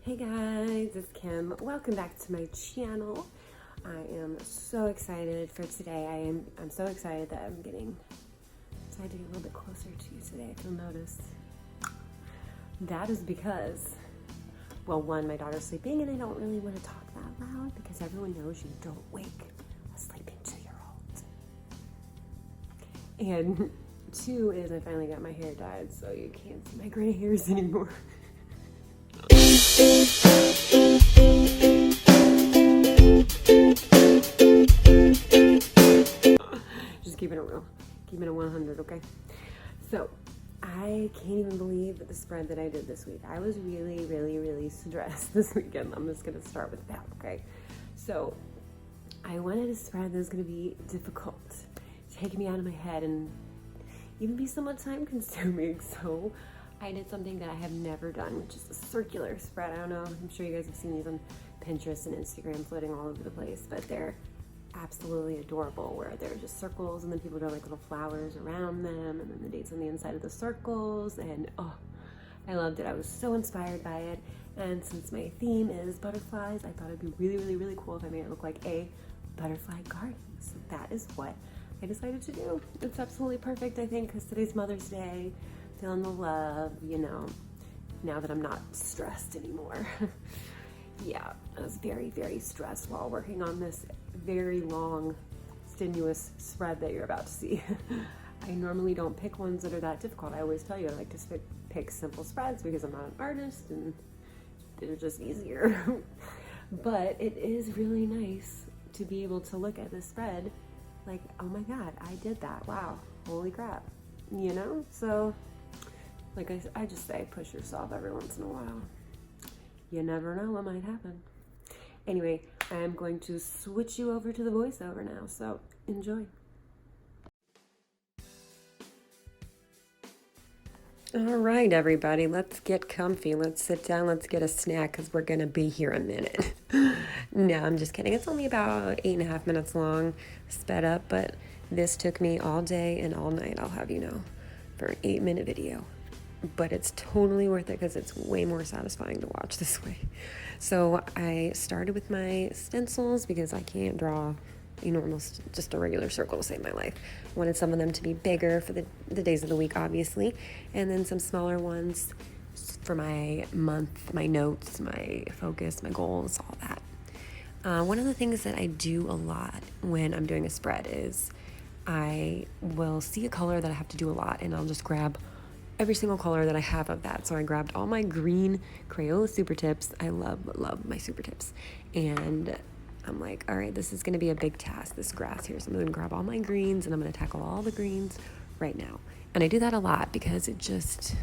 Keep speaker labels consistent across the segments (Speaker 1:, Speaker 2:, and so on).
Speaker 1: Hey guys, it's Kim. Welcome back to my channel. I am so excited for today. I'm so excited that I'm getting decided to get a little bit closer to you today, if you'll notice. That is because, well, one, my daughter's sleeping and I don't really want to talk that loud because everyone knows you don't wake a sleeping 2-year-old. And two is I finally got my hair dyed so you can't see my gray hairs anymore. Just keeping it real, keeping it 100, okay? So I can't even believe the spread that I did this week. I was really stressed this weekend. I'm just gonna start with that, okay? So I wanted a spread that was gonna be difficult, take me out of my head, and even be somewhat time consuming. So I did something that I have never done, which is a circular spread. I don't know, I'm sure you guys have seen these on Pinterest and Instagram floating all over the place, but they're absolutely adorable, where they're just circles and then people draw like little flowers around them and then the dates on the inside of the circles. And oh, I loved it. I was so inspired by it. And since my theme is butterflies, I thought it'd be really cool if I made it look like a butterfly garden. So that is what I decided to do. It's absolutely perfect, I think, because today's Mother's Day. Feeling the love, you know, now that I'm not stressed anymore. Yeah, I was very stressed while working on this very long, strenuous spread that you're about to see. I normally don't pick ones that are that difficult. I always tell you I like to pick simple spreads because I'm not an artist and they're just easier. But it is really nice to be able to look at this spread like, oh my God, I did that. Wow, holy crap. You know, so like I just say, push yourself every once in a while. You never know what might happen. Anyway, I'm going to switch you over to the voiceover now, so enjoy. All right, everybody, let's get comfy. Let's sit down. Let's get a snack because we're going to be here a minute. No, I'm just kidding. It's only about 8.5 minutes long, sped up, but this took me all day and all night, I'll have you know, for an 8-minute video. But it's totally worth it because it's way more satisfying to watch this way. So I started with my stencils because I can't draw a normal, just a regular circle to save my life. Wanted some of them to be bigger for the days of the week, obviously, and then some smaller ones for my month, my notes, my focus, my goals, all that. One of the things that I do a lot when I'm doing a spread is I will see a color that I have to do a lot and I'll just grab every single color that I have of that. So I grabbed all my green Crayola Super Tips. I love my Super Tips. And I'm like, all right, this is going to be a big task, this grass here. So I'm going to grab all my greens and I'm going to tackle all the greens right now. And I do that a lot because it just,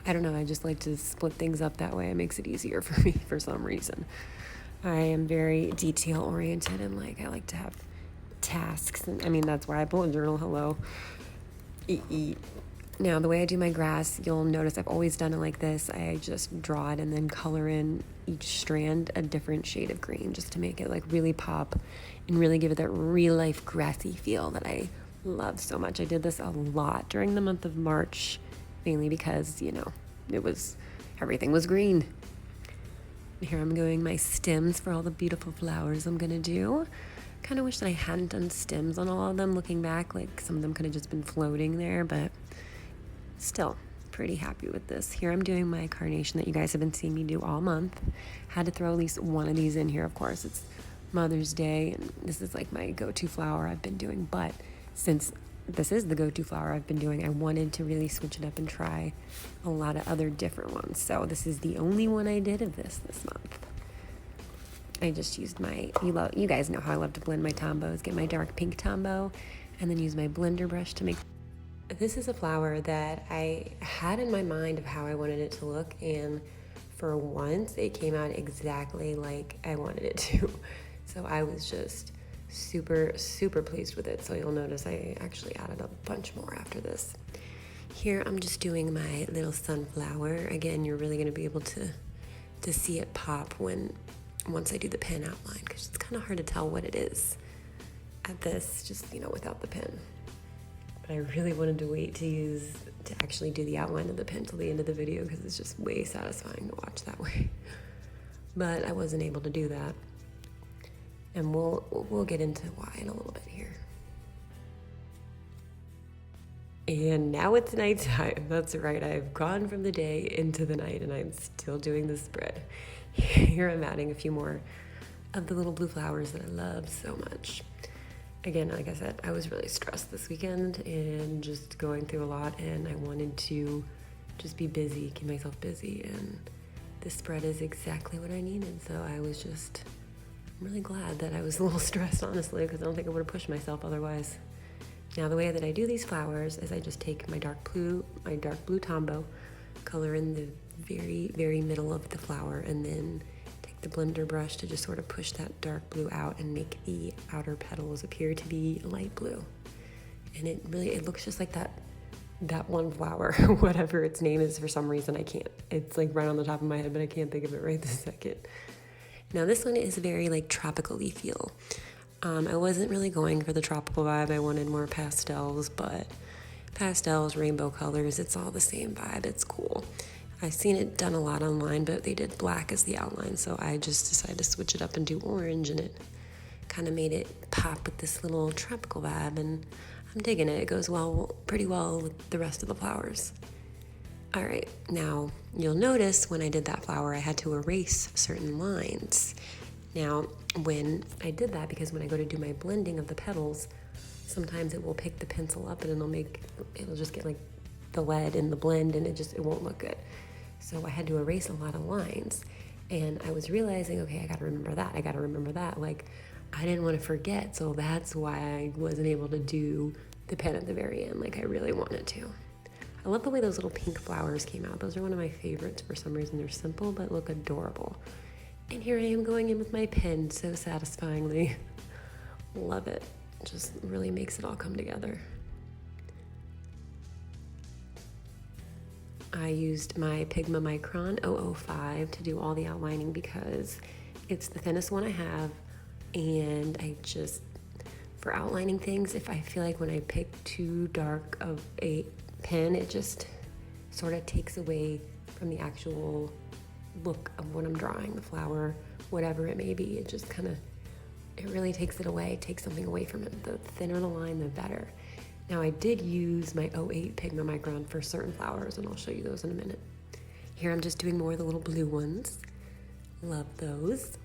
Speaker 1: I don't know, I just like to split things up that way. It makes it easier for me for some reason. I am very detail oriented and like I like to have tasks. And I mean, that's why I bullet journal. Hello. Now, the way I do my grass, you'll notice I've always done it like this. I just draw it and then color in each strand a different shade of green just to make it like really pop and really give it that real life grassy feel that I love so much. I did this a lot during the month of March, mainly because, you know, everything was green. Here I'm going my stems for all the beautiful flowers I'm gonna do. Kind of wish that I hadn't done stems on all of them looking back, like some of them could have just been floating there, but still pretty happy with this. Here I'm doing my carnation that you guys have been seeing me do all month. Had to throw at least one of these in here, of course. It's Mother's Day and this is like my go-to flower I've been doing, but since this is the go-to flower I've been doing, I wanted to really switch it up and try a lot of other different ones. So this is the only one I did of this month. I just used you guys know how I love to blend my Tombos, get my dark pink Tombow and then use my blender brush to make. This is a flower that I had in my mind of how I wanted it to look, and for once it came out exactly like I wanted it to. So I was just super pleased with it. So you'll notice I actually added a bunch more after this. Here I'm just doing my little sunflower. Again, you're really going to be able to see it pop once I do the pen outline, because it's kind of hard to tell what it is at this, just, you know, without the pen. But I really wanted to wait to actually do the outline of the pen till the end of the video because it's just way satisfying to watch that way. but I wasn't able to do that. And we'll get into why in a little bit here. And now it's nighttime. That's right. I've gone from the day into the night and I'm still doing this spread. Here I'm adding a few more of the little blue flowers that I love so much. Again, like I said, I was really stressed this weekend and just going through a lot, and I wanted to just be busy, keep myself busy, and this spread is exactly what I needed. So I'm really glad that I was a little stressed, honestly, because I don't think I would have pushed myself otherwise. Now, the way that I do these flowers is I just take my dark blue Tombow, color in the very, very middle of the flower, and then take the blender brush to just sort of push that dark blue out and make the outer petals appear to be light blue. And it looks just like that one flower, whatever its name is. For some reason, I can't. It's like right on the top of my head, but I can't think of it right this second. Now, this one is very like tropical-y feel. I wasn't really going for the tropical vibe. I wanted more pastels, but pastels, rainbow colors, it's all the same vibe. It's cool. I've seen it done a lot online, but they did black as the outline, so I just decided to switch it up and do orange, and it kind of made it pop with this little tropical vibe, and I'm digging it. It goes pretty well with the rest of the flowers. All right, now you'll notice when I did that flower, I had to erase certain lines. Now, when I did that, because when I go to do my blending of the petals, sometimes it will pick the pencil up and it'll just get like the lead in the blend, and it won't look good. So I had to erase a lot of lines, and I was realizing, okay, I gotta remember that. Like, I didn't want to forget, so that's why I wasn't able to do the pen at the very end like I really wanted to. I love the way those little pink flowers came out. Those are one of my favorites for some reason. They're simple but look adorable. And here I am going in with my pen so satisfyingly. Love it. Just really makes it all come together. I used my Pigma Micron 005 to do all the outlining because it's the thinnest one I have, and for outlining things, if I feel like when I pick too dark of a pen, it just sort of takes away from the actual look of what I'm drawing, the flower, whatever it may be. It really takes it away, takes something away from it. The thinner the line, the better. Now, I did use my 08 Pigma Micron for certain flowers, and I'll show you those in a minute. Here I'm just doing more of the little blue ones. Love those.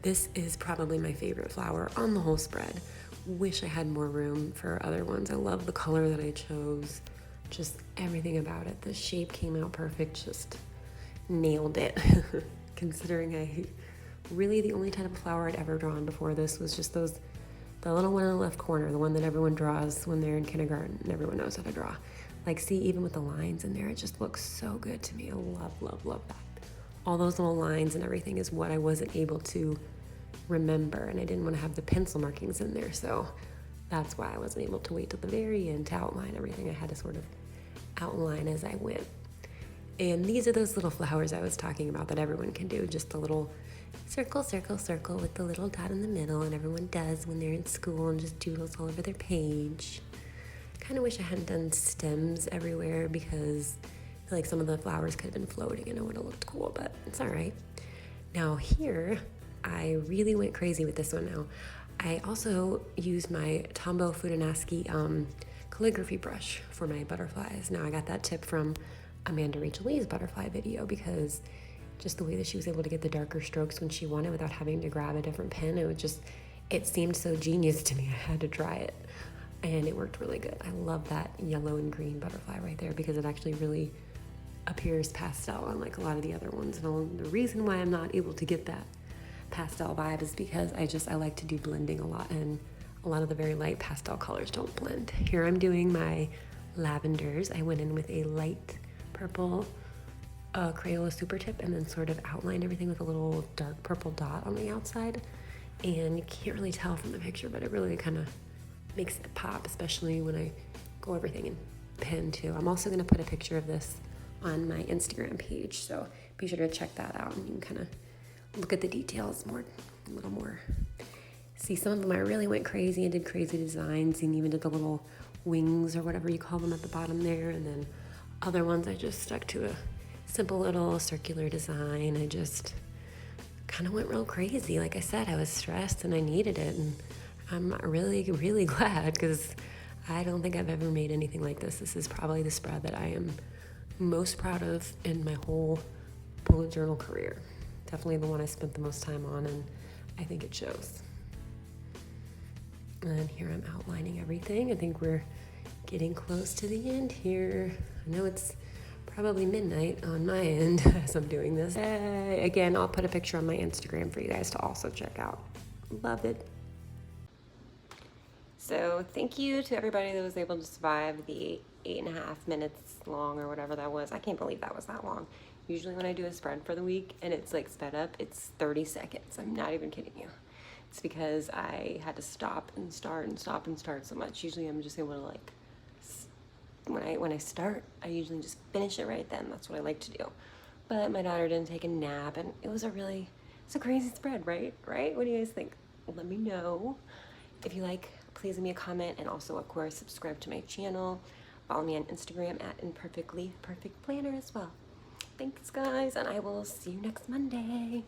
Speaker 1: This is probably my favorite flower on the whole spread. Wish I had more room for other ones. I love the color that I chose. Just everything about it. The shape came out perfect. Just nailed it. Considering really the only type of flower I'd ever drawn before this was just the little one in the left corner, the one that everyone draws when they're in kindergarten and everyone knows how to draw. Like, see, even with the lines in there, it just looks so good to me. I love, love, love that. All those little lines and everything is what I wasn't able to remember, and I didn't want to have the pencil markings in there, so that's why I wasn't able to wait till the very end to outline everything. I had to sort of outline as I went. And these are those little flowers I was talking about that everyone can do, just the little circle, circle, circle with the little dot in the middle, and everyone does when they're in school and just doodles all over their page. Kind of wish I hadn't done stems everywhere because I feel like some of the flowers could have been floating and it would have looked cool, but it's all right. Now here, I really went crazy with this one now. I also used my Tombow Fudanaski calligraphy brush for my butterflies. Now, I got that tip from Amanda Rachel Lee's butterfly video because just the way that she was able to get the darker strokes when she wanted without having to grab a different pen, it seemed so genius to me. I had to try it, and it worked really good. I love that yellow and green butterfly right there because it actually really appears pastel unlike a lot of the other ones. And the reason why I'm not able to get that pastel vibe is because I like to do blending a lot, and a lot of the very light pastel colors don't blend. Here I'm doing my lavenders. I went in with a light purple Crayola Super Tip and then sort of outlined everything with a little dark purple dot on the outside. And you can't really tell from the picture, but it really kind of makes it pop, especially when I go everything in pen too. I'm also going to put a picture of this on my Instagram page, so be sure to check that out and you can kind of look at the details a little more. See, some of them I really went crazy and did crazy designs and even did the little wings or whatever you call them at the bottom there, and then other ones I just stuck to a simple little circular design. I just kind of went real crazy. Like I said, I was stressed and I needed it, and I'm really, really glad because I don't think I've ever made anything like this. This is probably the spread that I am most proud of in my whole bullet journal career. Definitely the one I spent the most time on, and I think it shows. And here I'm outlining everything. I think we're getting close to the end here. I know it's probably midnight on my end as I'm doing this. Again, I'll put a picture on my Instagram for you guys to also check out. Love it. So thank you to everybody that was able to survive the 8.5 minutes long or whatever that was. I can't believe that was that long. Usually when I do a spread for the week and it's like sped up, it's 30 seconds. I'm not even kidding you. It's because I had to stop and start and stop and start so much. Usually I'm just able to like, when I start, I usually just finish it right then. That's what I like to do. But my daughter didn't take a nap, and it's a crazy spread, right? What do you guys think? Let me know. If you like, please leave me a comment, and also, of course, subscribe to my channel. Follow me on Instagram at imperfectlyperfectplanner as well. Thanks, guys, and I will see you next Monday.